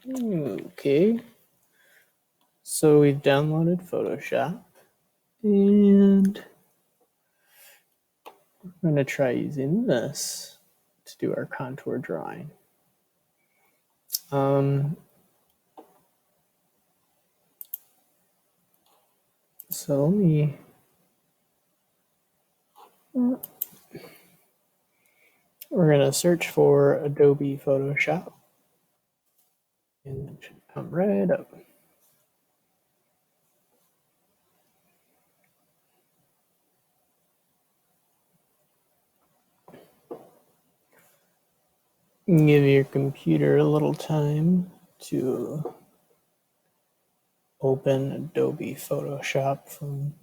Okay, so we've downloaded Photoshop, and we're going to try using this to do our contour drawing. So we're going to search for Adobe Photoshop, and it should come right up. Give your computer a little time to open Adobe Photoshop from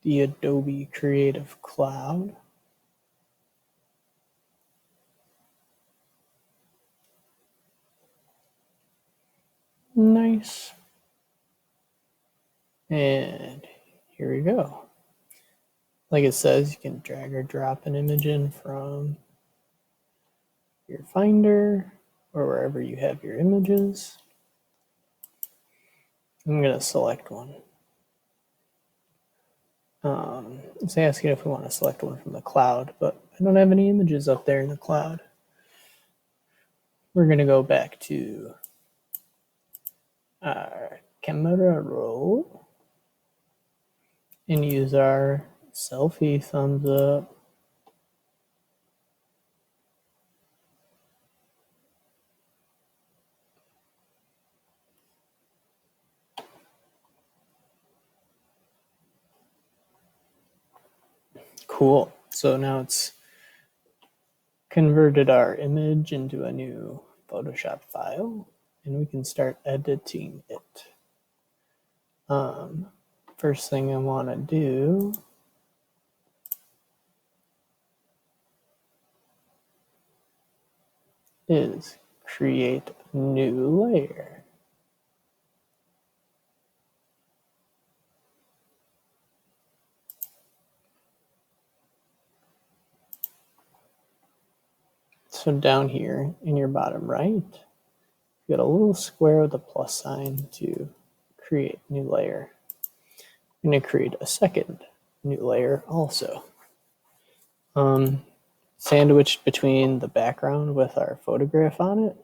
the Adobe Creative Cloud. Nice. And here we go. Like it says, you can drag or drop an image in from your Finder or wherever you have your images. I'm going to select one. It's asking if we want to select one from the cloud, but I don't have any images up there in the cloud. We're going to go back to our camera roll and use our selfie thumbs up. Cool. So now it's converted our image into a new Photoshop file, and we can start editing it. First thing I want to do is create a new layer. So down here in your bottom right, you got a little square with a plus sign to create new layer. I'm going to create a second new layer also. Sandwiched between the background with our photograph on it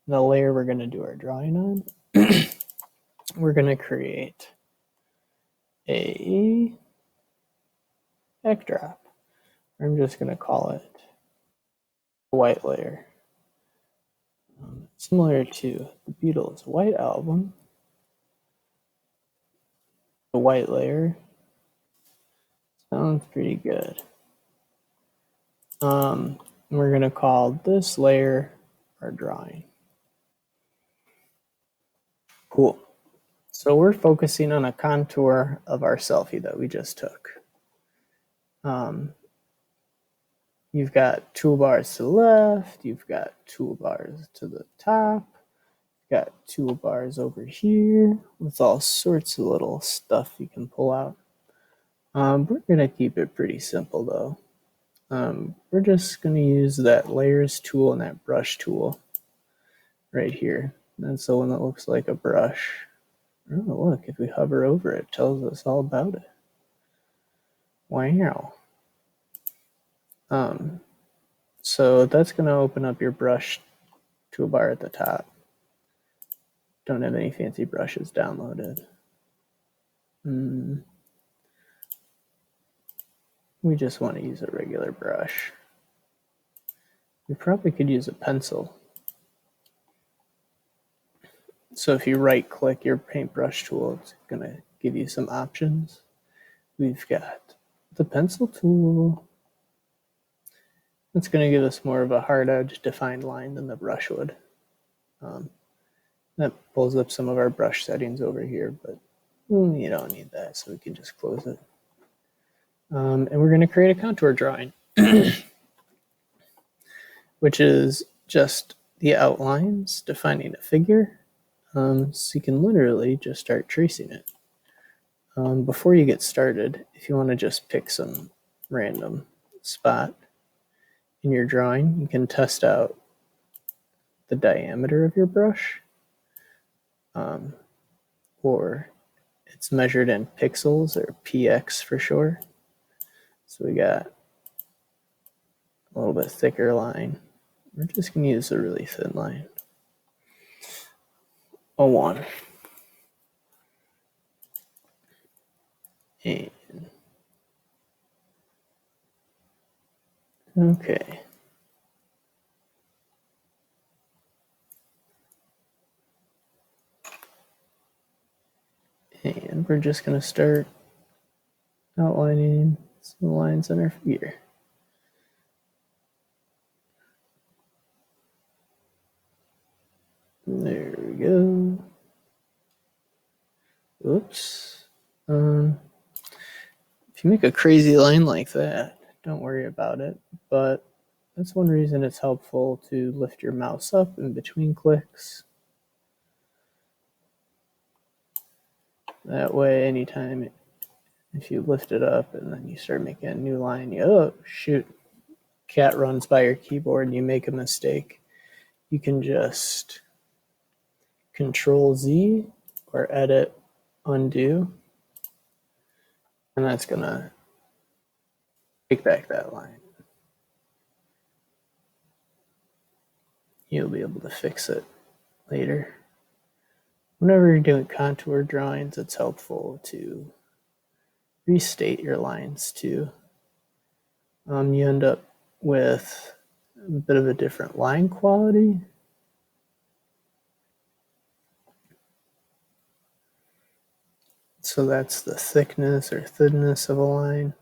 and the layer we're going to do our drawing on, we're going to create a backdrop. I'm just going to call it a white layer. Similar to the Beatles' White Album, the white layer sounds pretty good. We're going to call this layer our drawing. Cool. So we're focusing on a contour of our selfie that we just took. You've got toolbars to the left, you've got toolbars to the top, you've got toolbars over here with all sorts of little stuff you can pull out. We're going to keep it pretty simple though. We're just going to use that layers tool and that brush tool right here. That's the one that looks like a brush. Oh, look, if we hover over it, it tells us all about it. Wow. So that's going to open up your brush toolbar at the top. Don't have any fancy brushes downloaded. We just want to use a regular brush. We probably could use a pencil. So if you right click your paintbrush tool, it's going to give you some options. We've got the pencil tool. It's going to give us more of a hard edge defined line than the brush would. That pulls up some of our brush settings over here, but you don't need that, so we can just close it. And we're going to create a contour drawing, which is just the outlines defining a figure. So you can literally just start tracing it. Before you get started, if you want to just pick some random spot in your drawing, you can test out the diameter of your brush. or it's measured in pixels, or px for short. So we got a little bit thicker line. We're just going to use a really thin line. A 1. And okay. And we're just going to start outlining some lines on our figure. There we go. Oops. If you make a crazy line like that, don't worry about it. But that's one reason it's helpful to lift your mouse up in between clicks. That way, anytime if you lift it up and then you start making a new line, oh shoot, cat runs by your keyboard and you make a mistake, you can just Control Z or Edit Undo, and that's gonna take back that line. You'll be able to fix it later. Whenever you're doing contour drawings, it's helpful to restate your lines too. You end up with a bit of a different line quality. So that's the thickness or thinness of a line.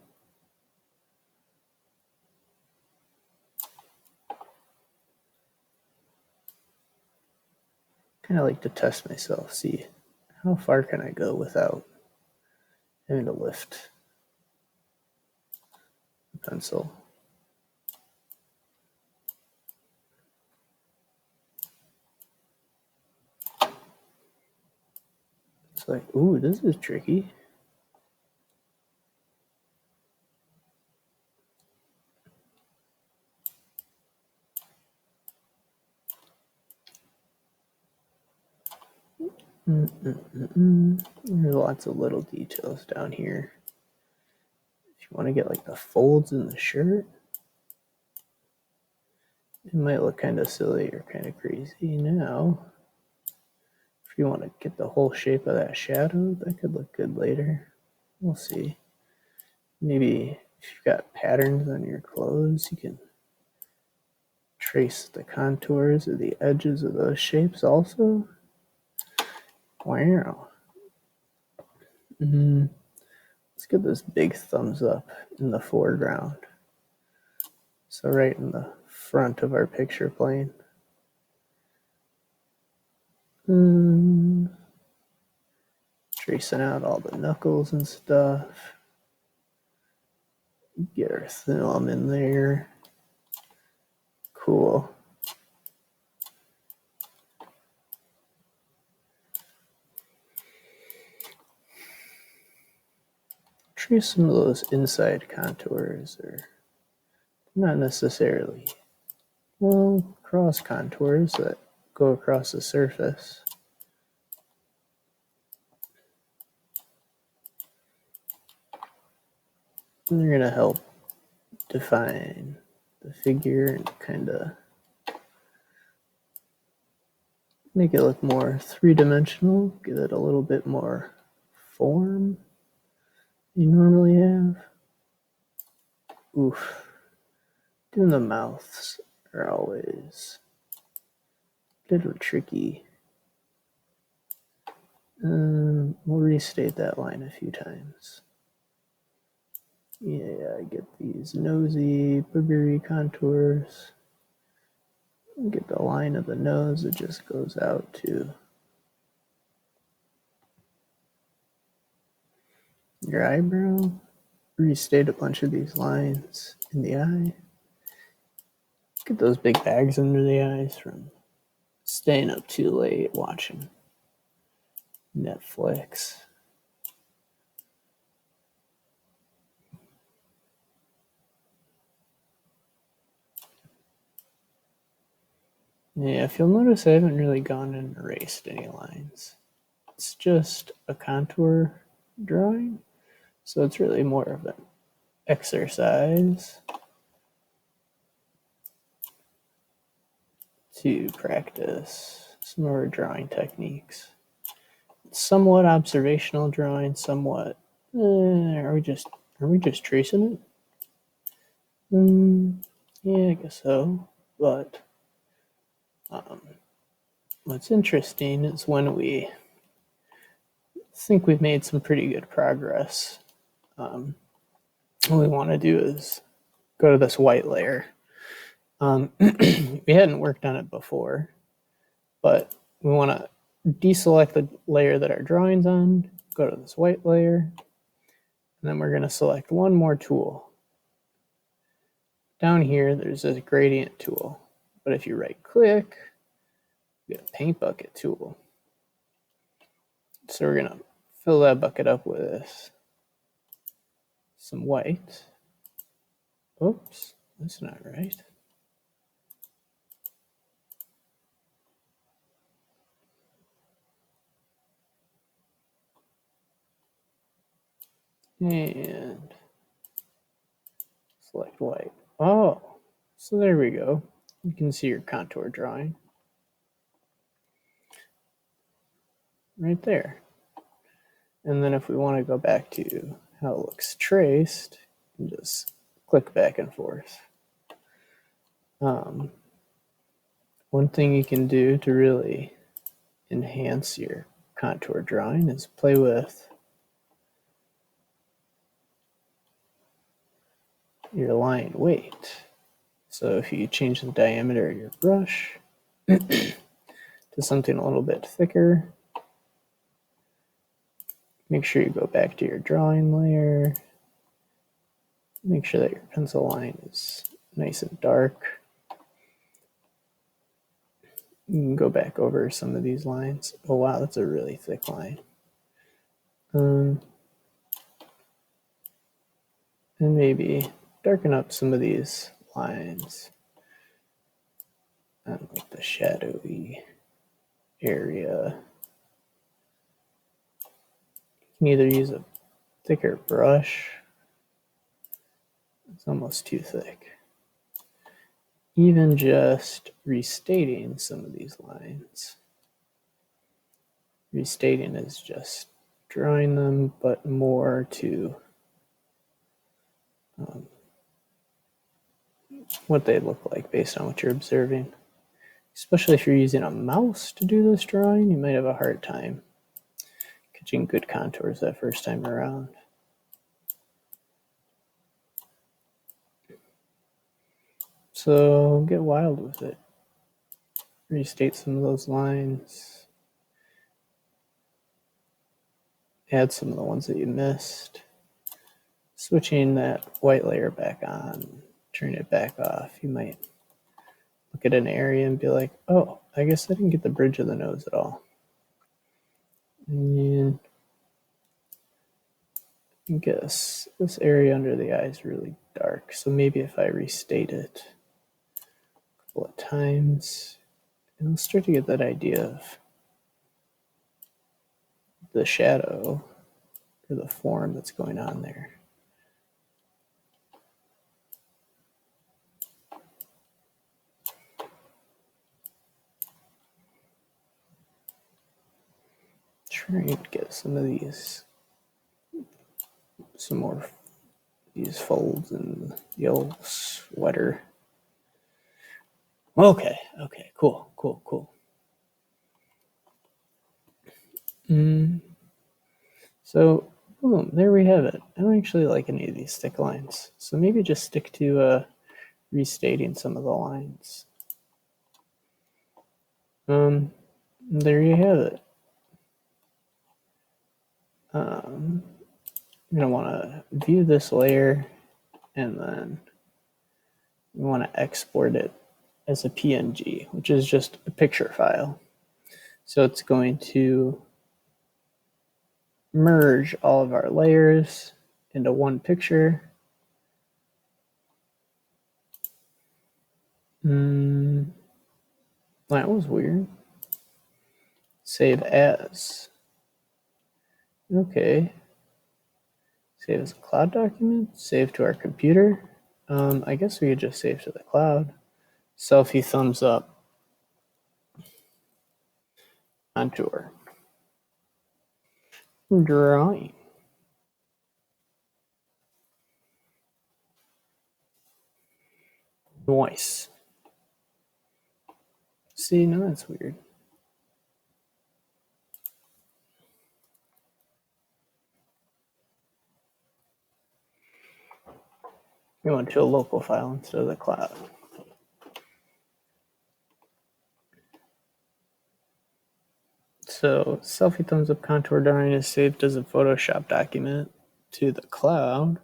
Kind of like to test myself, see how far can I go without having to lift the pencil. It's like, ooh, this is tricky. There's lots of little details down here. If you want to get like the folds in the shirt, it might look kind of silly or kind of crazy now. If you want to get the whole shape of that shadow, that could look good later. We'll see. Maybe if you've got patterns on your clothes, you can trace the contours or the edges of those shapes also. Wow. Let's get this big thumbs up in the foreground. So right in the front of our picture plane. Tracing out all the knuckles and stuff. Get our thumb in there. Cool. Trace some of those inside contours, or not necessarily, well, cross contours that go across the surface. And they're going to help define the figure and kind of make it look more three-dimensional, give it a little bit more form you normally have. Oof. Doing the mouths are always a little tricky. We'll restate that line a few times. Yeah, get these nosy, boogery contours. Get the line of the nose that just goes out to your eyebrow. Restate a bunch of these lines in the eye. Get those big bags under the eyes from staying up too late watching Netflix. Yeah, if you'll notice, I haven't really gone and erased any lines. it's just a contour drawing. So it's really more of an exercise to practice some of our drawing techniques. Somewhat observational drawing, somewhat. Are we just tracing it? Yeah, I guess so. But what's interesting is when we think we've made some pretty good progress, what we want to do is go to this white layer. We hadn't worked on it before, but we want to deselect the layer that our drawing's on, go to this white layer, and then we're going to select one more tool. Down here, there's this gradient tool, but if you right click, you get a paint bucket tool. So we're going to fill that bucket up with some white. Oops, that's not right. And select white. Oh, so there we go. You can see your contour drawing right there. And then if we want to go back to how it looks traced, you can just click back and forth. One thing you can do to really enhance your contour drawing is play with your line weight. So if you change the diameter of your brush to something a little bit thicker, make sure you go back to your drawing layer. Make sure that your pencil line is nice and dark. You can go back over some of these lines. Oh wow, that's a really thick line. And maybe darken up some of these lines on like the shadowy area. You can either use a thicker brush. It's almost too thick. Even just restating some of these lines. Restating is just drawing them, but more to what they look like based on what you're observing. Especially if you're using a mouse to do this drawing, you might have a hard time catching good contours that first time around. So get wild with it. Restate some of those lines. Add some of the ones that you missed. Switching that white layer back on, turning it back off. You might look at an area and be like, oh, I guess I didn't get the bridge of the nose at all. And I guess this area under the eye is really dark. So maybe if I restate it a couple of times, you'll start to get that idea of the shadow or the form that's going on there. Trying to get some of these, some more these folds in the yellow sweater. Okay, cool. So, boom, there we have it. I don't actually like any of these thick lines. So maybe just stick to restating some of the lines. There you have it. I'm going to want to view this layer, and then we want to export it as a PNG, which is just a picture file. So it's going to merge all of our layers into one picture. That was weird. Save as. Okay. Save as a cloud document. Save to our computer. I guess we could just save to the cloud. Selfie thumbs up. Contour. Drawing. Noise. See, no, that's weird. We went to a local file instead of the cloud. So selfie thumbs up contour drawing is saved as a Photoshop document to the cloud.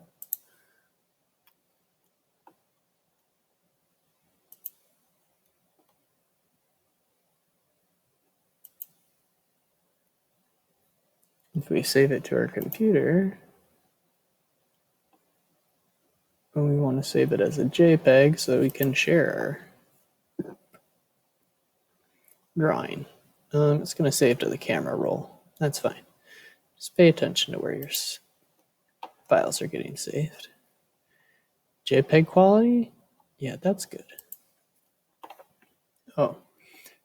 If we save it to our computer, and we want to save it as a JPEG so we can share our drawing. It's going to save to the camera roll. That's fine. Just pay attention to where your files are getting saved. JPEG quality? Yeah, that's good. Oh,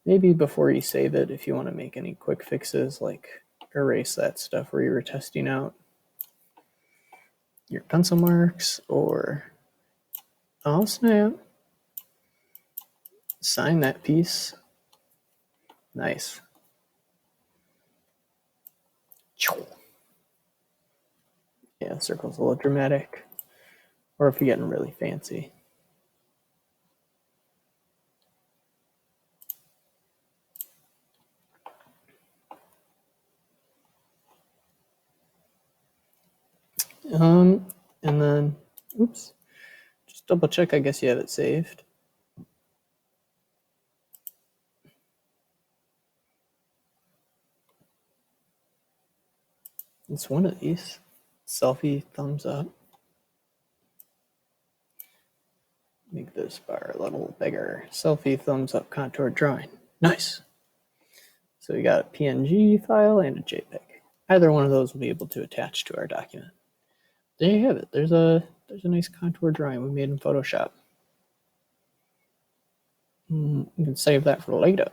maybe before you save it, if you want to make any quick fixes, like erase that stuff where you were testing out your pencil marks, or oh snap, sign that piece. Nice. Yeah, the circle's a little dramatic. Or if you're getting really fancy. And then, oops, just double check, I guess you have it saved. It's one of these. Selfie thumbs up. Make this bar a little bigger. Selfie thumbs up contour drawing. Nice. So we got a PNG file and a JPEG. Either one of those will be able to attach to our document. There you have it. There's a nice contour drawing we made in Photoshop. You can save that for later.